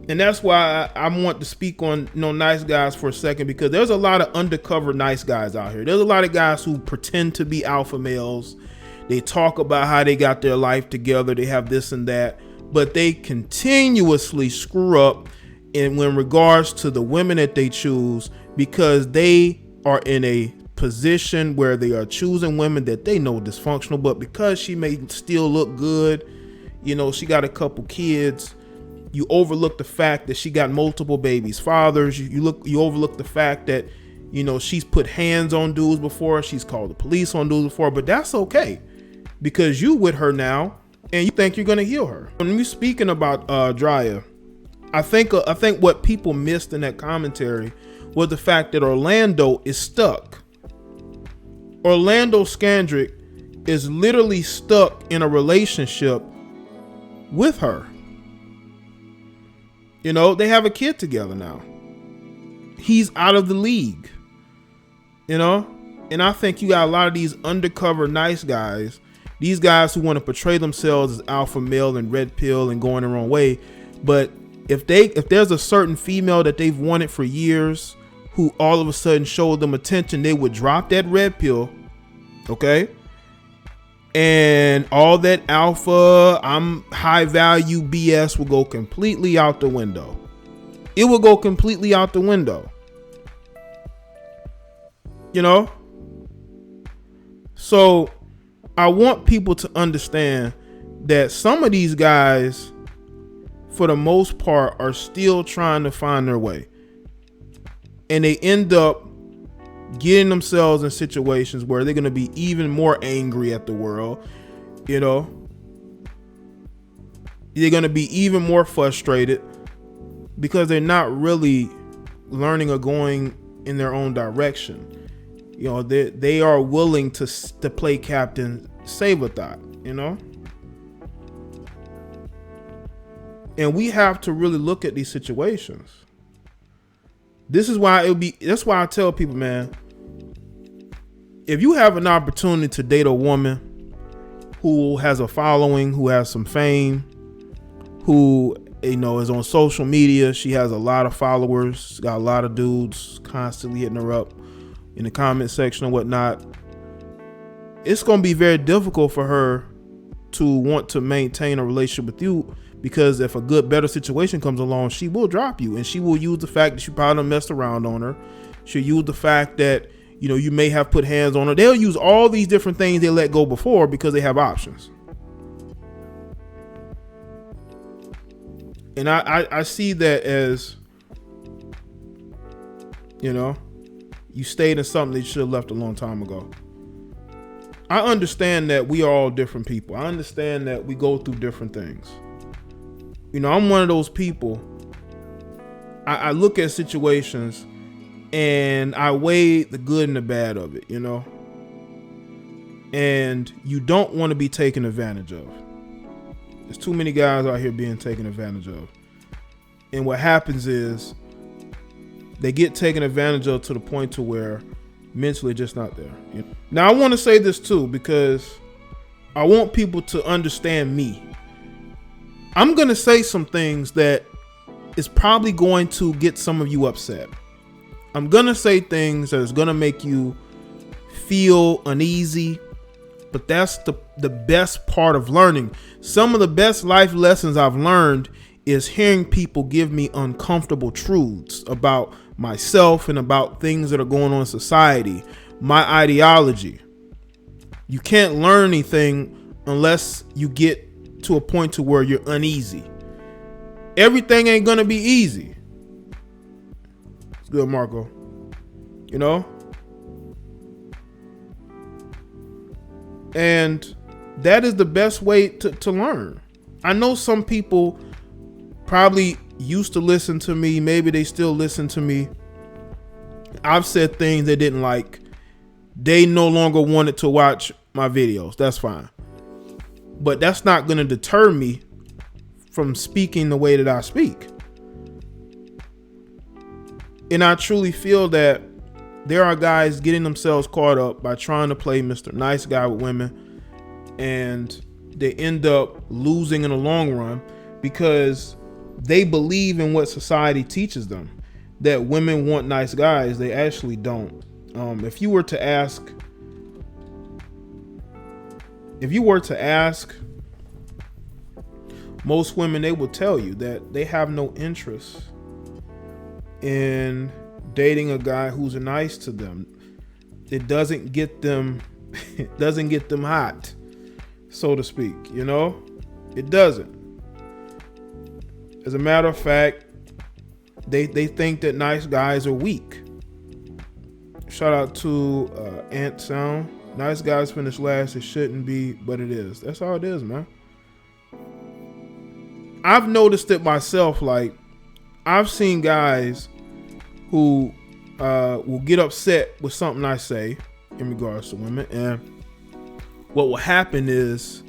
And that's why I want to speak on nice guys for a second, because there's a lot of undercover nice guys out here. There's a lot of guys who pretend to be alpha males. They talk about how they got their life together, they have this and that, but they continuously screw up in regards to the women that they choose, because they are in a position where they are choosing women that they know dysfunctional, but because she may still look good, she got a couple kids, you overlook the fact that she got multiple babies' fathers. You overlook the fact that, she's put hands on dudes before. She's called the police on dudes before, but that's okay because you with her now and you think you're going to heal her. When we're speaking about Jaye, I think what people missed in that commentary was the fact that Orlando is stuck. Orlando Scandrick is literally stuck in a relationship with her. They have a kid together now. He's out of the league, and I think you got a lot of these undercover nice guys, these guys who want to portray themselves as alpha male and red pill and going the wrong way. But if there's a certain female that they've wanted for years, who all of a sudden showed them attention, they would drop that red pill, okay? And all that alpha, I'm high value BS will go completely out the window. It will go completely out the window. So I want people to understand that some of these guys, for the most part, are still trying to find their way. And they end up getting themselves in situations where they're going to be even more angry at the world. They're going to be even more frustrated because they're not really learning or going in their own direction. They are willing to play Captain Save-A-Thought, and we have to really look at these situations. That's why I tell people, man, if you have an opportunity to date a woman who has a following, who has some fame, who, is on social media, she has a lot of followers, got a lot of dudes constantly hitting her up in the comment section and whatnot, it's going to be very difficult for her to want to maintain a relationship with you. Because if a better situation comes along, she will drop you, and she will use the fact that you probably messed around on her. She'll use the fact that, you may have put hands on her. They'll use all these different things they let go before because they have options. And I see that as, you stayed in something that you should have left a long time ago. I understand that we are all different people. I understand that we go through different things. I'm one of those people. I look at situations and I weigh the good and the bad of it, and you don't want to be taken advantage of. There's too many guys out here being taken advantage of. And what happens is they get taken advantage of to the point to where mentally just not there. Now I want to say this too, because I want people to understand me. I'm going to say some things that is probably going to get some of you upset. I'm going to say things that is going to make you feel uneasy, but that's the best part of learning. Some of the best life lessons I've learned is hearing people give me uncomfortable truths about myself and about things that are going on in society, my ideology. You can't learn anything unless you get to a point to where you're uneasy. Everything ain't gonna be easy. It's good, Marco. And that is the best way to learn. I know some people probably used to listen to me. Maybe they still listen to me. I've said things they didn't like. They no longer wanted to watch my videos. That's fine. But that's not going to deter me from speaking the way that I speak. And I truly feel that there are guys getting themselves caught up by trying to play Mr. Nice Guy with women, and they end up losing in the long run, because they believe in what society teaches them, that women want nice guys. They actually don't. If you were to ask most women, they will tell you that they have no interest in dating a guy who's nice to them. It doesn't get them hot, so to speak, you know? It doesn't. As a matter of fact, they think that nice guys are weak. Shout out to Ant Sound. Nice guys finish last. It shouldn't be, but it is. That's how it is, man. I've noticed it myself. Like, I've seen guys who will get upset with something I say in regards to women, and what will happen is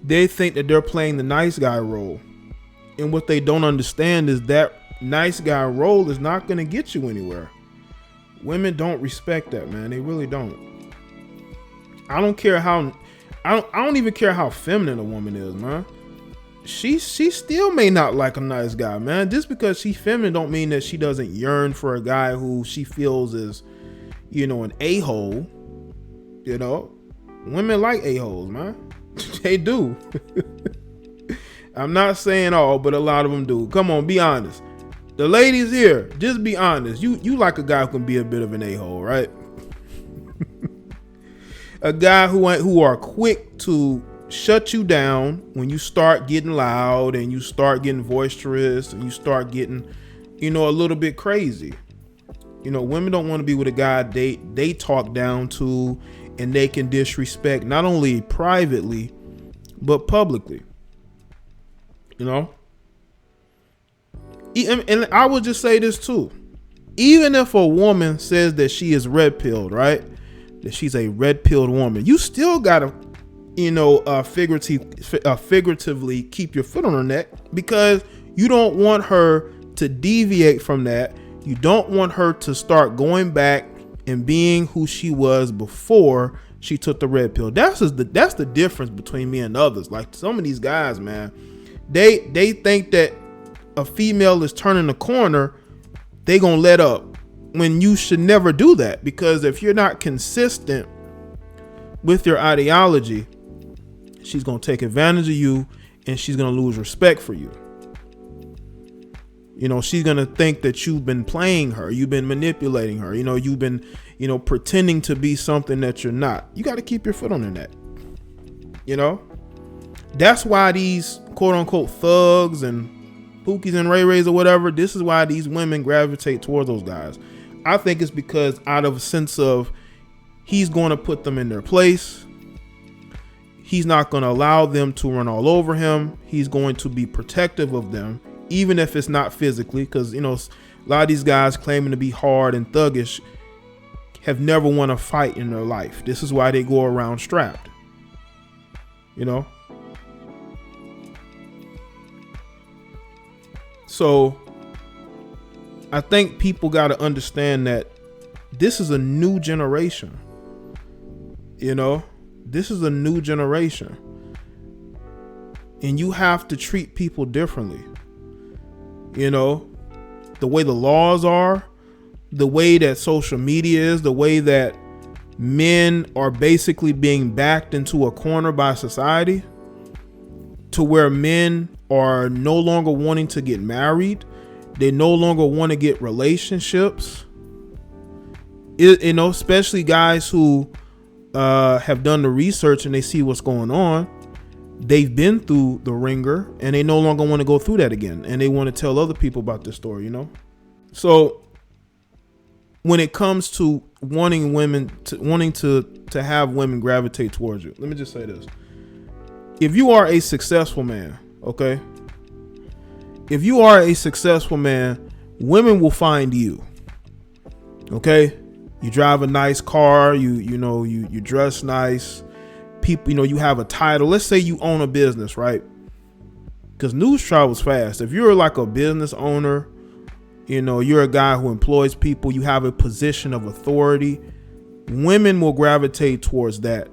they think that they're playing the nice guy role, and what they don't understand is that nice guy role is not going to get you anywhere. Women don't respect that, man. They really don't. I don't even care how feminine a woman is, man. She still may not like a nice guy, man. Just because she's feminine don't mean that she doesn't yearn for a guy who she feels is, you know, an a-hole. You know, women like a-holes, man. They do. I'm not saying all, but a lot of them do. Come on, be honest. The ladies here, just be honest. You like a guy who can be a bit of an a-hole, right? A guy who are quick to shut you down when you start getting loud and you start getting boisterous and you start getting, you know, a little bit crazy. You know, women don't want to be with a guy they talk down to and they can disrespect, not only privately but publicly. You know? And I would just say this too. Even if a woman says that she is red-pilled, right? That she's a red-pilled woman, you still gotta, you know, figuratively keep your foot on her neck, because you don't want her to deviate from that. You don't want her to start going back and being who she was before she took the red pill. That's the difference between me and others. Like, some of these guys, man, they think that a female is turning the corner, they gonna let up, when you should never do that. Because if you're not consistent with your ideology, she's gonna take advantage of you and she's gonna lose respect for you. You know, she's gonna think that you've been playing her, you've been manipulating her, you know, you've been, you know, pretending to be something that you're not. You got to keep your foot on the neck. You know, that's why these quote unquote thugs and Pookies and Ray Rays or whatever, this is why these women gravitate towards those guys. I think it's because out of a sense of, he's going to put them in their place. He's not going to allow them to run all over him. He's going to be protective of them, even if it's not physically, because, you know, a lot of these guys claiming to be hard and thuggish have never won a fight in their life. This is why they go around strapped, you know? So I think people got to understand that this is a new generation. You know, this is a new generation, and you have to treat people differently. You know, the way the laws are, the way that social media is, the way that men are basically being backed into a corner by society, to where men are no longer wanting to get married. They no longer want to get relationships. You know, especially guys who have done the research and they see what's going on. They've been through the ringer and they no longer want to go through that again. And they want to tell other people about this story, you know? So when it comes to wanting to have women gravitate towards you, let me just say this. If you are a successful man, okay? If you are a successful man, women will find you. Okay? You drive a nice car, you dress nice. People, you know, you have a title. Let's say you own a business, right? Because news travels fast. If you're like a business owner, you know, you're a guy who employs people, you have a position of authority, women will gravitate towards that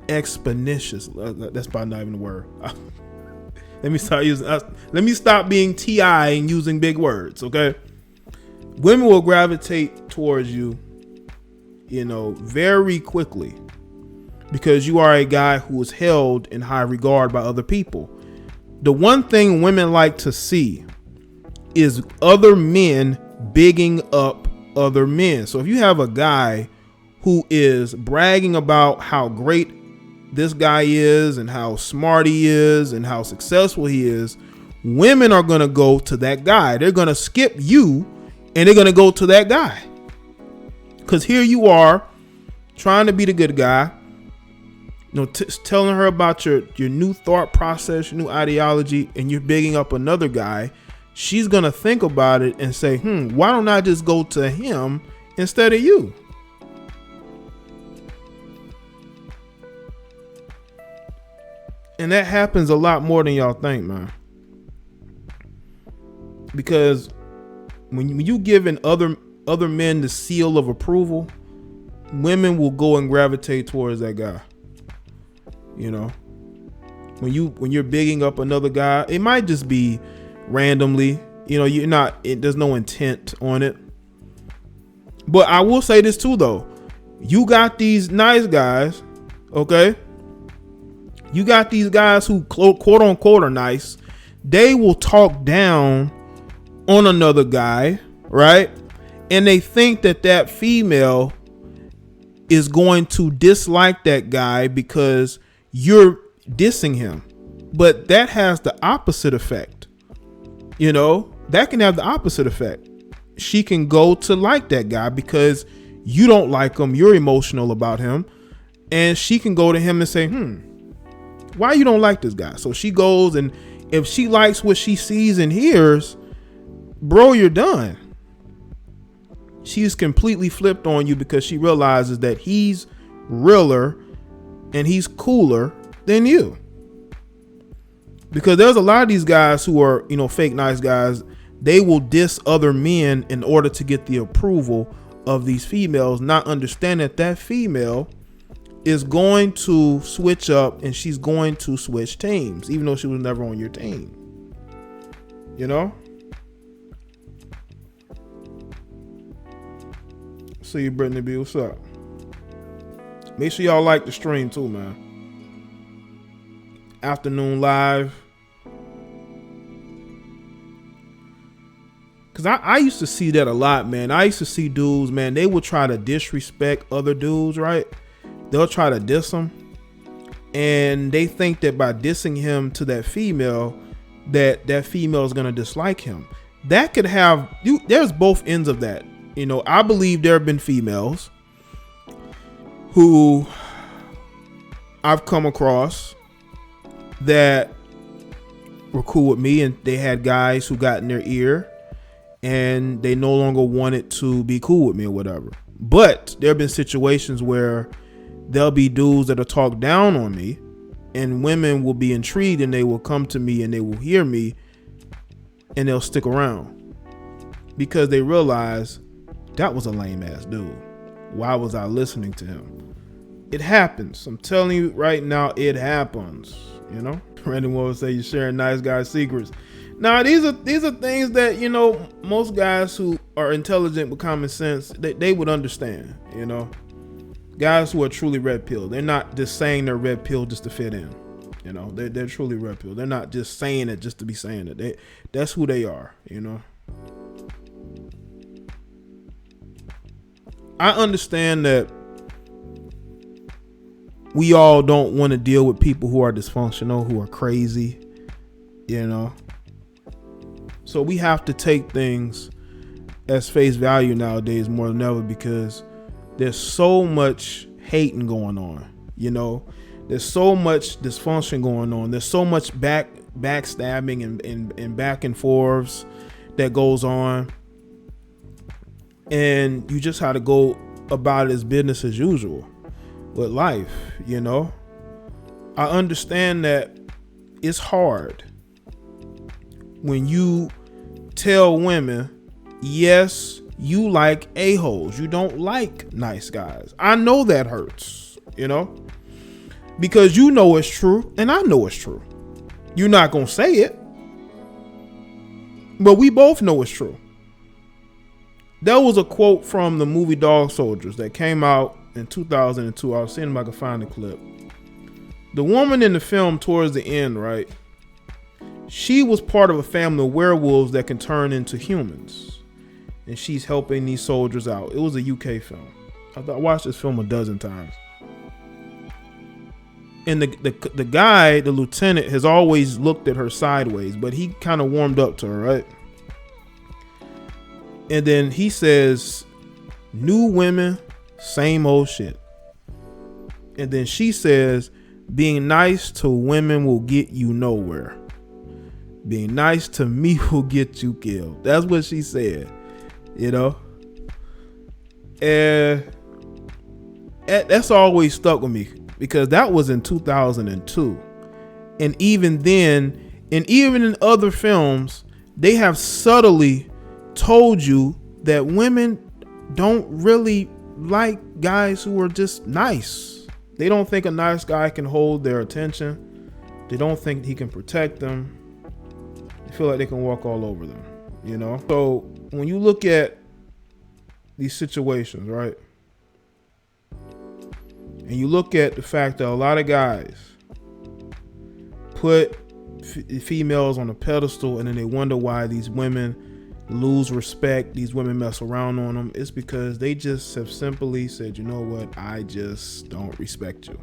exponentially. That's probably not even a word. Let me stop being TI and using big words, okay? Women will gravitate towards you, very quickly, because you are a guy who is held in high regard by other people. The one thing women like to see is other men bigging up other men. So if you have a guy who is bragging about how great this guy is and how smart he is and how successful he is, women are going to go to that guy. They're going to skip you and they're going to go to that guy. Because here you are trying to be the good guy, telling her about your new thought process, your new ideology, and you're bigging up another guy. She's going to think about it and say, why don't I just go to him instead of you? And that happens a lot more than y'all think, man. Because when you giving other men the seal of approval, women will go and gravitate towards that guy. When you're bigging up another guy, it might just be randomly, there's no intent on it. But I will say this too, though. You got these nice guys, okay? You got these guys who quote unquote are nice. They will talk down on another guy, right? And they think that female is going to dislike that guy because you're dissing him. But that has the opposite effect. That can have the opposite effect. She can go to like that guy because you don't like him. You're emotional about him. And she can go to him and say, why you don't like this guy? So she goes, and if she likes what she sees and hears, bro, you're done. She's completely flipped on you because she realizes that he's realer and he's cooler than you. Because there's a lot of these guys who are, fake nice guys. They will diss other men in order to get the approval of these females, not understanding that female is going to switch up and she's going to switch teams, even though she was never on your team. See you, Brittany B. What's up? Make sure y'all like the stream too, man. Afternoon live. Cause I used to see that a lot, man. I used to see dudes, man, they would try to disrespect other dudes, right? They'll try to diss them. And they think that by dissing him to that female, that female is going to dislike him. That could have, there's both ends of that. I believe there have been females who I've come across that were cool with me, and they had guys who got in their ear and they no longer wanted to be cool with me or whatever. But there have been situations where there'll be dudes that'll talk down on me, and women will be intrigued and they will come to me and they will hear me and they'll stick around because they realize that was a lame ass dude. Why was I listening to him? It happens. I'm telling you right now, it happens. Brandon will say you're sharing nice guy secrets. Now these are things that most guys who are intelligent with common sense, they would understand. Guys who are truly red pill, they're not just saying they're red pill just to fit in. They're truly red pill. They're not just saying it just to be saying it. That's who they are. I understand that we all don't want to deal with people who are dysfunctional, who are crazy, So we have to take things as face value nowadays more than ever because there's so much hating going on, There's so much dysfunction going on. There's so much backstabbing and back and forths that goes on. And you just have to go about it as business as usual with life, I understand that it's hard when you tell women, yes, you like a-holes. You don't like nice guys. I know that hurts, because it's true and I know it's true. You're not gonna say it, but we both know it's true. There was a quote from the movie Dog Soldiers that came out in 2002. I was seeing if I could find the clip. The woman in the film towards the end, right? She was part of a family of werewolves that can turn into humans. And she's helping these soldiers out. It was a UK film. I watched this film a dozen times. And the guy, the lieutenant, has always looked at her sideways, but he kind of warmed up to her, right? And then he says, new women, same old shit. And then she says, being nice to women will get you nowhere. Being nice to me will get you killed. That's what she said, you know? And that's always stuck with me because that was in 2002. And even then, and even in other films, they have subtly told you that women don't really like guys who are just nice. They don't think a nice guy can hold their attention. They don't think he can protect them. They feel like they can walk all over them, you know? So when you look at these situations, right? And you look at the fact that a lot of guys put females on a pedestal and then they wonder why these women lose respect, these women mess around on them. It's because they just have simply said, you know what, I just don't respect you.